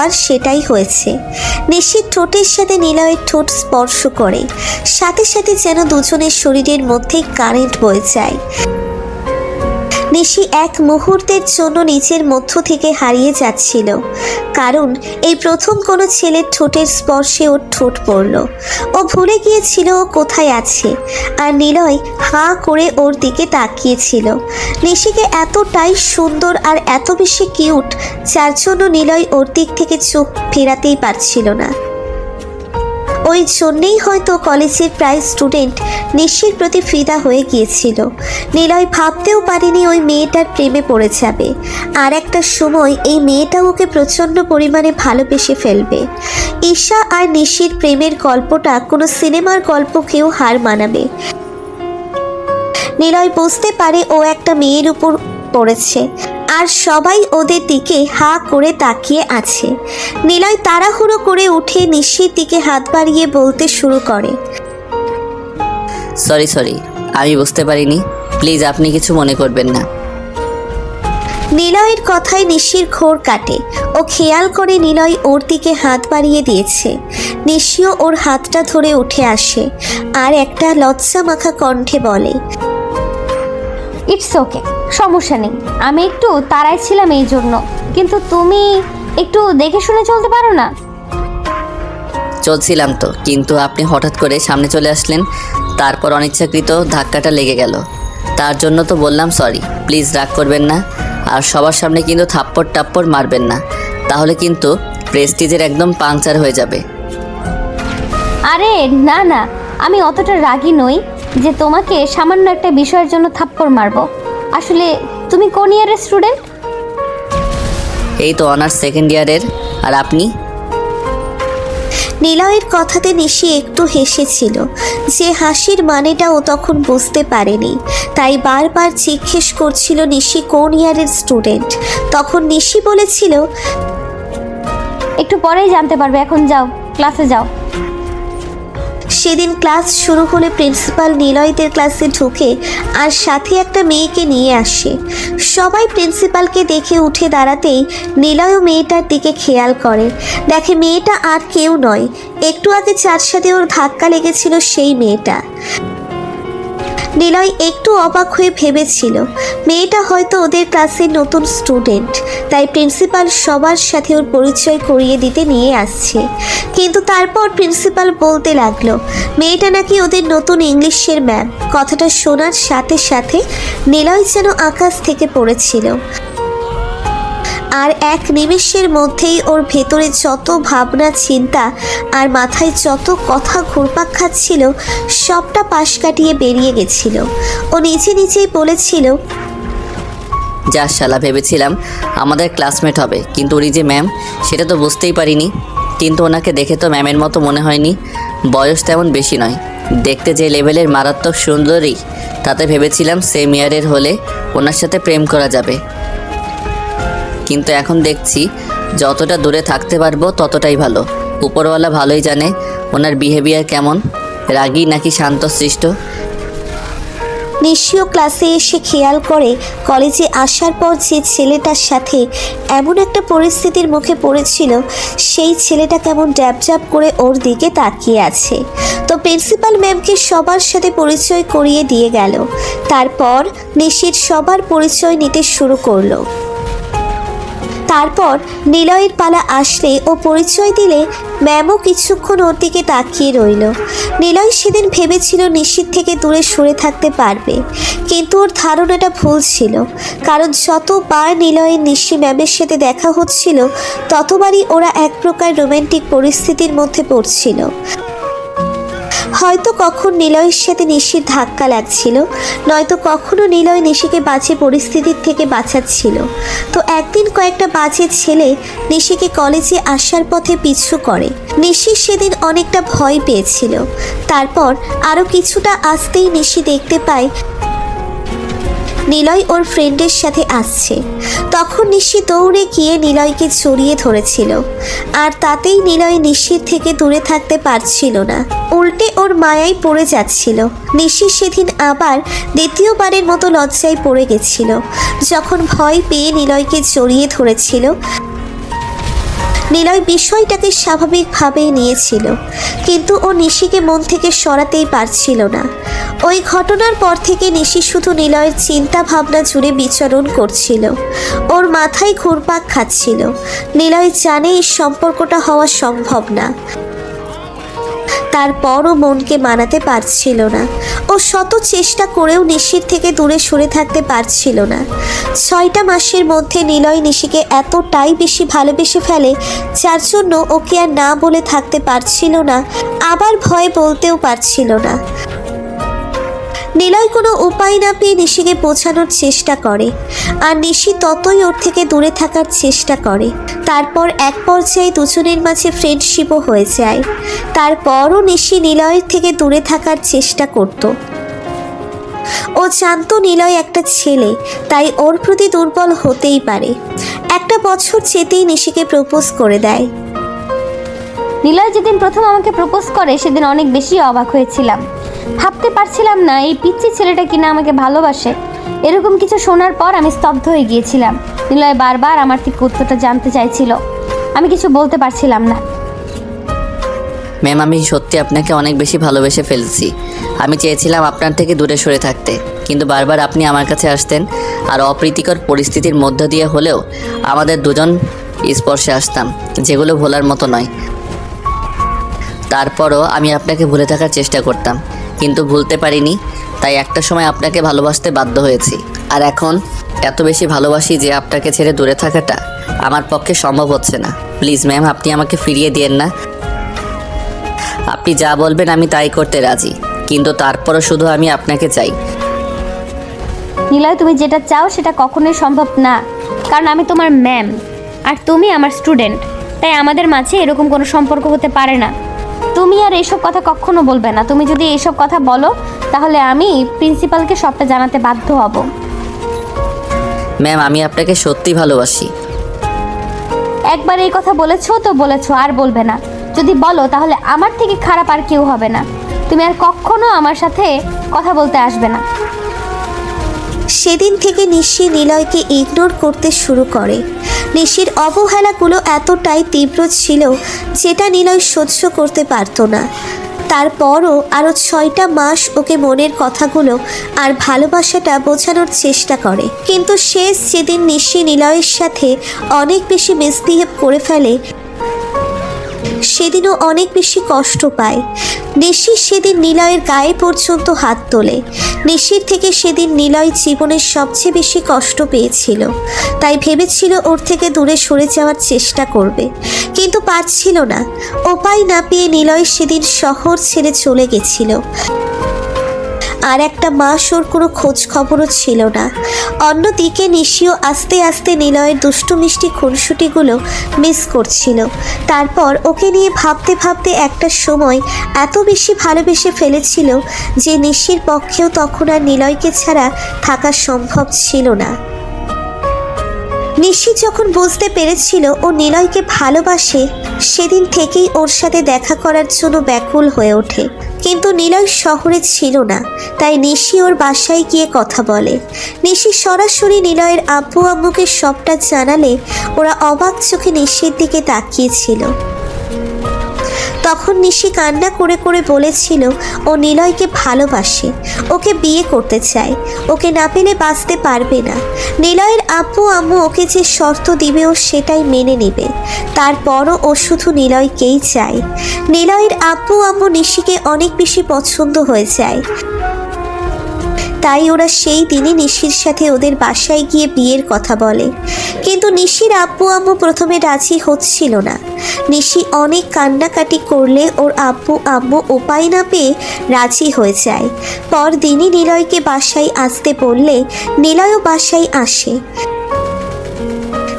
আর সেটাই হয়েছে। নিশির ঠোঁটের সাথে নিলয়ের ঠোঁট স্পর্শ করে, সাথে সাথে যেন দুজনের শরীরের মধ্যে কারেন্ট বয়ে যায়। নিশি এক মুহূর্তের জন্য নিজের মধ্য থেকে হারিয়ে যাচ্ছিল, কারণ এই প্রথম কোনো ছেলের ঠোঁটের স্পর্শে ওর ঠোঁট পড়ল। ও ভুলে গিয়েছিল ও কোথায় আছে, আর নিলয় হাঁ করে ওর দিকে তাকিয়েছিল। নিশিকে এতটাই সুন্দর আর এত বেশি কিউট, যার জন্য নিলয় ওর দিক থেকে চোখ ফেরাতেই পারছিল না। ওই জন্যেই হয়তো কলেজের প্রায় স্টুডেন্ট নিশির প্রতি ফিদা হয়ে গিয়েছিল। নিলয় ভাবতেও পারেনি ওই মেয়েটার প্রেমে পড়ে যাবে, আর একটা সময় এই মেয়েটা ওকে প্রচণ্ড পরিমাণে ভালোবেসে ফেলবে। ঈশা আর নিশির প্রেমের গল্পটা কোনো সিনেমার গল্পকেও হার মানাবে। নিলয় বুঝতে পারে ও একটা মেয়ের উপর পড়েছে, আর সবাই ওদের দিকে হা করে তাকিয়ে আছে। নিলয় তাড়াহুড়ো করে উঠে নিশির দিকে হাত বাড়িয়ে বলতে শুরু করে, সরি, আমি বুঝতে পারিনি, প্লিজ আপনি কিছু মনে করবেন না। নিলয়ের কথায় নিশির ঘোর কাটে। ও খেয়াল করে নিলয় ওর দিকে হাত বাড়িয়ে দিয়েছে। নিশিও ওর হাতটা ধরে উঠে আসে, আর একটা লজ্জা মাখা কণ্ঠে বলে, ইটস ওকে, সমস্যা নেই, আমি একটু তাড়ায় ছিলাম এই জন্য, কিন্তু তুমি একটু দেখে শুনে চলতে পারো না? চলছিলাম তো, কিন্তু আপনি হঠাৎ করে সামনে চলে আসলেন, তারপর অনিচ্ছাকৃত ধাক্কাটা লেগে গেল, তার জন্য তো বললাম সরি। প্লিজ রাগ করবেন না, আর সবার সামনে কিন্তু থাপ্পড় টাপ্পড় মারবেন না, তাহলে কিন্তু প্রেস্টিজের একদম পাংচার হয়ে যাবে। আরে না না, আমি অতটা রাগী নই যে তোমাকে সামান্য একটা বিষয়ের জন্য থাপ্পড় মারবো। আসলে তুমি কোন ইয়ারের স্টুডেন্ট? এই তো অনার্স সেকেন্ড ইয়ারের। আর আপনি? নিলয়ের কথাতে নিশি একটু হেসেছিল, যে হাসির মানেটা ও তখন বুঝতে পারেনি, তাই বারবার জিজ্ঞেস করছিল নিশি কোন ইয়ারের স্টুডেন্ট। তখন নিশি বলেছিল, একটু পরেই জানতে পারবে, এখন যাও, ক্লাসে যাও। সেদিন ক্লাস শুরু হলে প্রিন্সিপাল নিলয়দের ক্লাসে ঢুকে আর সাথে একটা মেয়েকে নিয়ে আসে। সবাই প্রিন্সিপালকে দেখে উঠে দাঁড়াতেই নিলয়ও মেয়েটার দিকে খেয়াল করে, দেখে মেয়েটা আর কেউ নয়, একটু আগে যার সাথে ওর ধাক্কা লেগেছিল সেই মেয়েটা। নিলয় একটু অবাক হয়ে ভেবেছিল মেয়েটা হয়তো ওদের ক্লাসের নতুন স্টুডেন্ট, তাই প্রিন্সিপাল সবার সাথে ওর পরিচয় করিয়ে দিতে নিয়ে আসছে। কিন্তু তারপর প্রিন্সিপাল বলতে লাগলো মেয়েটা নাকি ওদের নতুন ইংলিশের ম্যাম। কথাটা শোনার সাথে সাথে নিলয় যেন আকাশ থেকে পড়েছিল, আর এক নিমেষের মধ্যেই ওর ভেতরে যত ভাবনা চিন্তা আর মাথায় যত কথা ঘুরপাক খাচ্ছিল সবটা পাশ কাটিয়ে বেরিয়ে গেছিল। ও নিজে নিজেই বলেছিল, যা শালা, ভেবেছিলাম আমাদের ক্লাসমেট হবে, কিন্তু উনি যে ম্যাম সেটা তো বুঝতেই পারিনি। কিন্তু ওনাকে দেখে তো ম্যামের মতো মনে হয়নি, বয়স তেমন বেশি নয়, দেখতে যে লেভেলের মারাত্মক সুন্দরী, তাতে ভেবেছিলাম সেম ইয়ারের হলে ওনার সাথে প্রেম করা যাবে। কিন্তু এখন দেখছি যতটা দূরে থাকতে পারবো ততটাই ভালো। উপরওয়ালা ভালোই জানে ওনার বিহেভিয়ার কেমন, রাগী নাকি শান্তশিষ্ট। নিশিও ক্লাসে এসে খেয়াল করে কলেজে আসার পর যে ছেলেটার সাথে এমন একটা পরিস্থিতির মুখে পড়েছিল সেই ছেলেটা কেমন ড্যাবড্যাব করে ওর দিকে তাকিয়ে আছে। তো প্রিন্সিপাল ম্যামকে সবার সাথে পরিচয় করিয়ে দিয়ে গেল। তারপর নিশির সবার পরিচয় নিতে শুরু করলো। তারপর নিলয়ের পালা আসলে ও পরিচয় দিলে ম্যামও কিছুক্ষণ ওর দিকে তাকিয়ে রইল। নিলয় সেদিন ভেবেছিল নিশির থেকে দূরে সরে থাকতে পারবে, কিন্তু ওর ধারণাটা ভুল ছিল, কারণ যতবার নিলয়ের নিশি ম্যামের সাথে দেখা হচ্ছিল ততবারই ওরা এক প্রকার রোমান্টিক পরিস্থিতির মধ্যে পড়ছিল। হয়তো কখন নিলয়ের সাথে নিশির ধাক্কা লাগছিল, নয়তো কখনো নিলয় নিশিকে বাজে পরিস্থিতির থেকে বাঁচাচ্ছিল। তো একদিন কয়েকটা বাজে ছেলে নিশিকে কলেজে আসার পথে পিছু করে। নিশি সেদিন অনেকটা ভয় পেয়েছিল। তারপর আরও কিছুটা আসতেই নিশি দেখতে পায় নিলয় ওর ফ্রেন্ডের সাথে আসছে। তখন নিশি দৌড়ে গিয়ে নিলয়কে জড়িয়ে ধরেছিল, আর তাতেই নিলয় নিশির থেকে দূরে থাকতে পারছিল না, উল্টে ওর মায়ায় পড়ে যাচ্ছিল। নিশি সেদিন আবার দ্বিতীয়বারের মতো লজ্জায় পড়ে গেছিল, যখন ভয় পেয়ে নিলয়কে জড়িয়ে ধরেছিল। নিলয় বিষয়টাকে স্বাভাবিকভাবেই নিয়েছিল, কিন্তু ও নিশিকে মন থেকে সরাতেই পারছিল না। ওই ঘটনার পর থেকে নিশি শুধু নিলয়ের চিন্তা ভাবনা জুড়ে বিচরণ করছিল। ওর মাথায় ঘুরপাক খাচ্ছিল। নিলয় জানে এই সম্পর্কটা হওয়া সম্ভব না, তারপরও মনকে মানাতে পারছিল না। ও শত চেষ্টা করেও নিশির থেকে দূরে সরে থাকতে পারছিল না। 6টা মাসের মধ্যে নিলয় নিশিকে এতটাই বেশি ভালোবেসে ফেলে, যার জন্য ওকে আর না বলে থাকতে পারছিল না, আবার ভয় বলতেও পারছিল না। নিলয় কোনো উপায় না পেয়ে নিশিকে বোঝানোর চেষ্টা করে, আর নিশি ততই ওর থেকে দূরে থাকার চেষ্টা করে। তারপর এক পর্যায়ে দুজনের মাঝে ফ্রেন্ডশিপও হয়ে যায়। তারপরও নিশি নিলয়ের থেকে দূরে থাকার চেষ্টা করত। ও জানতো নিলয় একটা ছেলে, তাই ওর প্রতি দুর্বল হতেই পারে। একটা বছর যেতেই নিশিকে প্রপোজ করে দেয়। নিলয় যেদিন প্রথম আমাকে প্রপোজ করে সেদিন অনেক বেশি অবাক হয়েছিলাম। ভাবতে পারছিলাম না এই পিচ্চি ছেলেটা কিনা আমাকে ভালোবাসে। এরকম কিছু শোনার পর আমি স্তব্ধ হয়ে গিয়েছিলাম। নিলয় বারবার আমার থেকে উত্তরটা জানতে চাইছিল, আমি কিছু বলতে পারছিলাম না। ম্যাম, আমি সত্যি আপনাকে অনেক বেশি ভালোবেসে ফেলছি। আমি চেয়েছিলাম আপনার থেকে দূরে সরে থাকতে, কিন্তু বারবার আপনি আমার কাছে আসতেন, আর অপ্রীতিকর পরিস্থিতির মধ্য দিয়ে হলেও আমাদের দুজন স্পর্শে আসতাম, যেগুলো ভোলার মতো নয়। তারপরও আমি আপনাকে ভুলে থাকার চেষ্টা করতাম, কিন্তু ভুলতে পারিনি, তাই একটা সময় আপনাকে ভালোবাসতে বাধ্য হয়েছি। আর এখন এত বেশি ভালোবাসি যে আপনাকে ছেড়ে দূরে থাকাটা আমার পক্ষে সম্ভব হচ্ছে না। প্লিজ ম্যাম, আপনি আমাকে ফিরিয়ে দিয়েন না। আপনি যা বলবেন আমি তাই করতে রাজি, কিন্তু তারপরও শুধু আমি আপনাকে চাই। নিলয়, তুমি যেটা চাও সেটা কখনোই সম্ভব না, কারণ আমি তোমার ম্যাম আর তুমি আমার স্টুডেন্ট, তাই আমাদের মাঝে এরকম কোনো সম্পর্ক হতে পারে না। তুমি আর এইসব কথা কখনো বলবে না। তুমি যদি এইসব কথা বলো তাহলে আমি প্রিন্সিপালকে সবটা জানাতে বাধ্য হব। ম্যাম, আমি আপনাকে সত্যি ভালোবাসি। একবার এই কথা বলেছো তো বলেছো, আর বলবে না। যদি বলো তাহলে আমার থেকে খারাপ আর কেউ হবে না। তুমি আর কখনো আমার সাথে কথা বলতে আসবে না। সেদিন থেকে নিশি নিলয়কে ইগনোর করতে শুরু করে। নিশির অবহেলাগুলো এতটাই তীব্র ছিল যেটা নিলয় সহ্য করতে পারতো না। তারপরও আরও 6টা মাস ওকে মনের কথাগুলো আর ভালোবাসাটা বোঝানোর চেষ্টা করে, কিন্তু শেষ যেদিন নিশি নিলয়ের সাথে অনেক বেশি মিসবিহেভ করে ফেলে, সেদিনও অনেক বেশি কষ্ট পায়। নিশি সেদিন নিলয়ের গায়ে পর্যন্ত হাত তোলে। নিশির থেকে সেদিন নিলয় জীবনের সবচেয়ে বেশি কষ্ট পেয়েছিল, তাই ভেবেছিল ওর থেকে দূরে সরে যাওয়ার চেষ্টা করবে, কিন্তু পারছিল না। উপায় না পেয়ে নিলয় সেদিন শহর ছেড়ে চলে গেছিল। আর একটা মাস ওর কোনো খোঁজ খবরও ছিল না। অন্যদিকে নিশিও আস্তে আস্তে নিলয়ের দুষ্টু মিষ্টি খুনসুটিগুলো মিস করছিল। তারপর ওকে নিয়ে ভাবতে ভাবতে একটা সময় এত বেশি ভালোবেসে ফেলেছিল যে নিশির পক্ষেও তখন আর নিলয়কে ছাড়া থাকা সম্ভব ছিল না। নিশি যখন বুঝতে পেরেছিল ও নিলয়কে ভালোবাসে, সেদিন থেকেই ওর সাথে দেখা করার জন্য ব্যাকুল হয়ে ওঠে। কিন্তু নিলয় শহরে ছিল না, তাই নিশি ওর বাসায় গিয়ে কথা বলে। নিশি সরাসরি নিলয়ের আব্বু আম্মুকে সবটা জানালে ওরা অবাক চোখে নিশির দিকে তাকিয়েছিল। তখন নিশি কান্না করে করে বলেছিল ও নিলয়কে ভালোবাসে, ওকে বিয়ে করতে চায়, ওকে না পেলে বাঁচতে পারবে না। নিলয়ের আব্বু আম্মু ওকে যে শর্ত দিবে ও সেটাই মেনে নেবে। তারপরও ও শুধু নিলয়কেই চায়। নিলয়ের আব্বু আম্মু নিশিকে অনেক বেশি পছন্দ হয়ে যায়, তাই ওরা সেই দিনই নিশির সাথে ওদের বাসায় গিয়ে বিয়ের কথা বলে। কিন্তু নিশির আব্বু আম্মু প্রথমে রাজি হচ্ছিল না। নিশি অনেক কান্নাকাটি করলে ওর আব্বু আম্মু উপায় না পেয়ে রাজি হয়ে যায়। পরদিনই নিলয়কে বাসায় আসতে বললে নিলয়ও বাসায় আসে।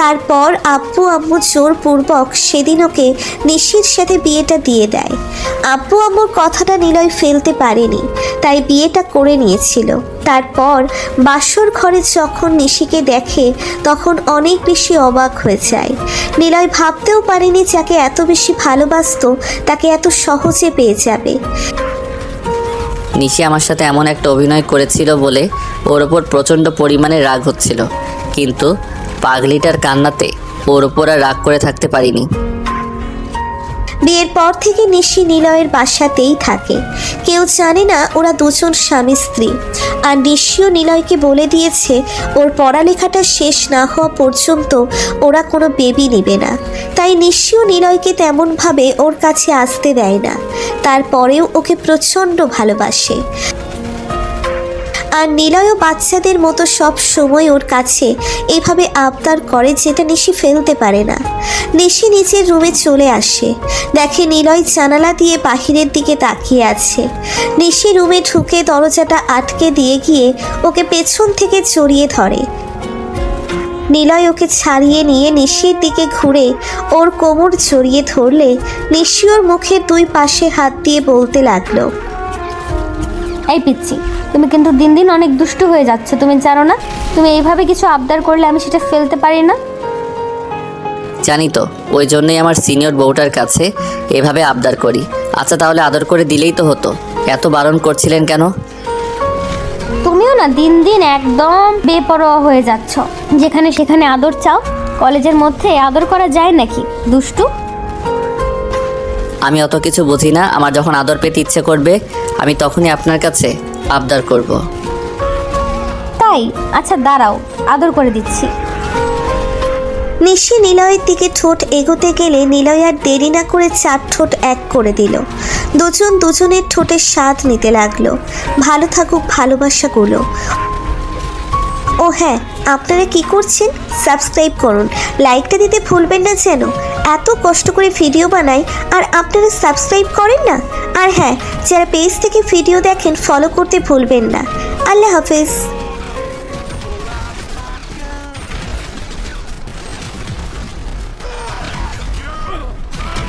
তারপর আব্বু আম্মু জোরপূর্বক সেদিন ওকে নিশির সাথে বিয়েটা দিয়ে দেয়। আব্বু আম্মুর কথাটা নিলয় ফেলতে পারেনি, তাই বিয়েটা করে নিয়েছিল। তারপর বাসর ঘরে যখন নিশিকে দেখে তখন অনেক বেশি অবাক হয়ে যায়। নিলয় ভাবতেও পারেনি যাকে এত বেশি ভালোবাসতো তাকে এত সহজে পেয়ে যাবে। নিশি আমার সাথে এমন একটা অভিনয় করেছিল বলে ওর ওপর প্রচণ্ড পরিমাণে রাগ হচ্ছিল, কিন্তু পাগলিটার কান্নাতে ওর ওপর আর রাগ করে থাকতে পারিনি। বিয়ের পর থেকে নিশি নিলয়ের বাসাতেই থাকে। কেউ জানে না ওরা দুজন স্বামী স্ত্রী। আর নিশিও নিলয়কে বলে দিয়েছে ওর পড়ালেখাটা শেষ না হওয়া পর্যন্ত ওরা কোনো বেবি নেবে না। তাই নিশিও নিলয়কে তেমনভাবে ওর কাছে আসতে দেয় না। তারপরেও ওকে প্রচণ্ড ভালোবাসে। আর নিলয়ও বাচ্চাদের মতো সব সময় ওর কাছে এভাবে আবদার করে, যেটা নিশি ফেলতে পারে না। নিশি নিচের রুমে চলে আসে, দেখে নিলয় জানালা দিয়ে বাহিরের দিকে তাকিয়ে আছে। নিশি রুমে ঢুকে দরজাটা আটকে দিয়ে গিয়ে ওকে পেছন থেকে জড়িয়ে ধরে। নিলয় ওকে ছাড়িয়ে নিয়ে নিশির দিকে ঘুরে ওর কোমর জড়িয়ে ধরলে নিশি ওর মুখের দুই পাশে হাত দিয়ে বলতে লাগলো, এই পিচ্ছি, তুমি কিন্তু দিন দিন অনেক দুষ্টু হয়ে যাচ্ছে। তুমি জানো না তুমি এইভাবে কিছু আবদার করলে আমি সেটা ফেলতে পারি না? জানি তো, ওই জন্যই আমার সিনিয়র বউটার কাছে এভাবে আবদার করি। আচ্ছা তাহলে আদর করে দিলেই তো হতো, এত বারণ করছিলেন কেন? তুমিও না দিন দিন একদম বেপরোয়া হয়ে যাচ্ছ। যেখানে সেখানে আদর চাও। কলেজের মধ্যে আদর করা যায় নাকি, দুষ্টু? আমি অত কিছু বুঝি না। আমার যখন আদর পেতে ইচ্ছে করবে আমি তখনই আপনার কাছে আবদার করব। তাই? আচ্ছা দাঁড়াও, আদর করে দিচ্ছি। নিশি নিলয়ের দিকে ঠোঁট এগোতে গেলে নিলয় আর দেরি না করে 4 ঠোঁট এক করে দিল। দুজন দুজনের ঠোঁটের স্বাদ নিতে লাগলো। ভালো থাকুক ভালোবাসাগুলো। ও হ্যাঁ, আপনারা কি করছেন? সাবস্ক্রাইব করুন, লাইকটা দিতে ভুলবেন না যেন। এত কষ্ট করে ভিডিও বানাই আর আপনারা সাবস্ক্রাইব করেন না। আর হ্যাঁ, যারা পেজ থেকে ভিডিও দেখেন ফলো করতে ভুলবেন না। আল্লাহ হাফেজ।